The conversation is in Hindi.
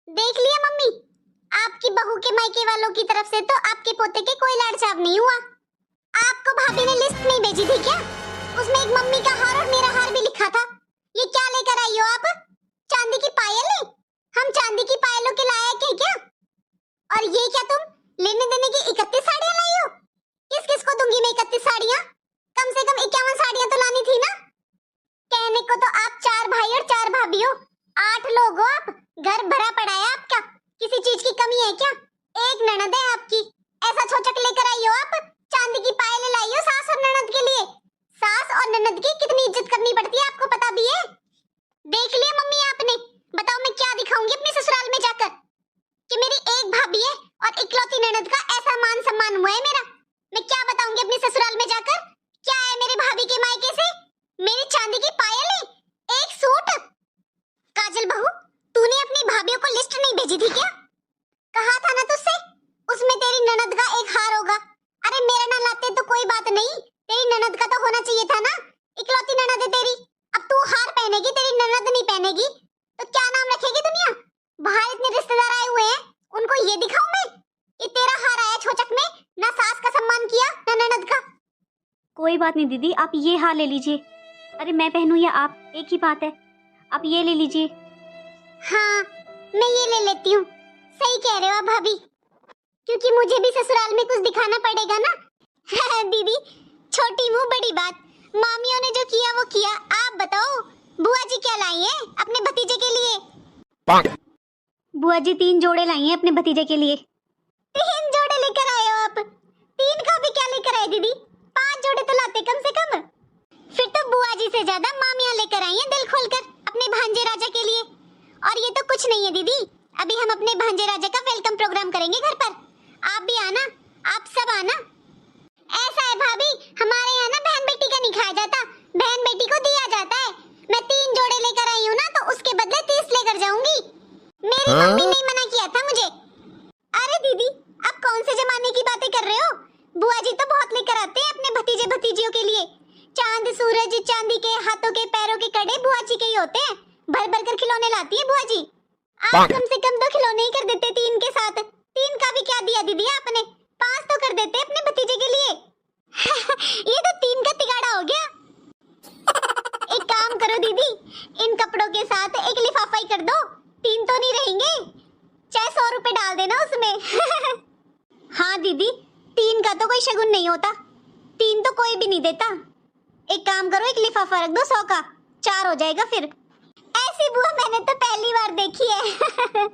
देख लिया मम्मी, आपकी बहू के मायके वालों की तरफ से तो आपके पोते के कोई लाड़चाव नहीं हुआ। आपको भाभी ने लिस्ट नहीं भेजी थी क्या? उसमें एक मम्मी का हार और मेरा हार भी लिखा था। ये क्या लेकर आई हो आप? चांदी की पायल है? हम चांदी की पायलों के लायक हैं क्या? और ये क्या तुम लेने देने की 31 साड़ियां लाई हो? किस किस को दूंगी मैं 31 साड़ियां? कम से कम 51 साड़ियां तो लानी थी ना। कहने को तो आप 4 भाई और 4 भाभी हो, 8 लोग हो आप। घर भरा पड़ा है आपका, किसी चीज की कमी है क्या? एक ननद है आपकी, ऐसा छोचक लेकर आई हो आप? चांदी की पायल लाई हो सास और ननद के लिए। सास और ननद की कितनी इज्जत करनी पड़ती है आपको पता भी है। देख लिया मम्मी आपने, बताओ मैं क्या दिखाऊंगी अपने ससुराल में जाकर कि मेरी एक भाभी है और इकलौती ननद का ऐसा मान सम्मान हुआ है मेरा। मैं क्या बताऊंगी अपने ससुराल में जाकर? क्या है मेरे भाभी के मायके से? मेरी चांदी की पायल है, एक सूट। काजल बहू, तूने अपनी भाभियों को लिस्ट नहीं भेजी थी क्या? कहा था ना तुझसे, उसमें तेरी ननद का एक हार होगा। अरे मेरा ना लाते तो कोई बात नहीं, तेरी ननद का तो होना चाहिए था ना। इकलौती ननद है तेरी, अब तू हार पहनेगी, तेरी ननद नहीं पहनेगी तो क्या नाम रखेगी दुनिया? बाहर इतने रिश्तेदार आए हुए हैं, उनको ये दिखाऊं मैं? ये तेरा हार आया छोचक में, ना सास का सम्मान किया ना ननद का। कोई बात नहीं दीदी, आप ये हार ले लीजिए। अरे मैं पहनूं या आप, एक ही बात है। आप ये ले लीजिए। हाँ, मैं ये ले लेती हूँ। सही कह रहे हो आप भाभी, क्योंकि मुझे भी ससुराल में कुछ दिखाना पड़ेगा ना। दीदी, छोटी मुंह बड़ी बात, मामियों ने जो किया वो किया। आप बताओ, बुआ जी क्या लाई है अपने भतीजे के लिए? बुआ जी 3 जोड़े लाई हैं अपने भतीजे के लिए। 3 जोड़े लेकर आए हो आप? 3 का भी क्या लेकर आए दीदी? 5 जोड़े तो लाते कम से कम। फिर तो बुआ जी से ज्यादा मामियां लेकर आई हैं दिल खोलकर अपने भांजे राजा के लिए। और ये तो कुछ नहीं है दीदी, अभी हम अपने भांजे राजा का वेलकम प्रोग्राम करेंगे घर पर। आप भी आना, आप सब आना। ऐसा है भाभी, हमारे यहाँ ना बहन बेटी का नहीं खाया जाता, बहन बेटी को दिया जाता है। मैं 3 जोड़े लेकर आई हूँ ना, तो उसके बदले 30 लेकर जाऊंगी। मेरी मम्मी ने मना किया था मुझे। अरे दीदी, आप कौन से जमाने की बातें कर रहे हो? बुआ जी तो बहुत लेकर आते हैं अपने भतीजे भतीजियों के लिए। चांद सूरज चांदी के, हाथों के पैरों के कड़े बुआ जी के ही होते हैं। भर भर कर खिलौने लाती है बुआ जी। आप कम से कम 2 खिलौने ही कर देते 3 के साथ। 3 का भी क्या दिया दीदी आपने? 5 तो कर देते अपने भतीजे के लिए। ये तो 3 का तिगाड़ा हो गया। एक काम करो दीदी, इन कपड़ों के साथ एक लिफाफा ही कर दो, 3 तो नहीं रहेंगे। चाहे 100 रुपए डाल देना उसमें। हाँ दीदी, 3 का तो कोई शगुन नहीं होता, 3 तो कोई भी नहीं देता। एक काम करो, एक लिफाफा रख दो 100 का, 4 हो जाएगा फिर। ऐसी बुआ मैंने तो पहली बार देखी है।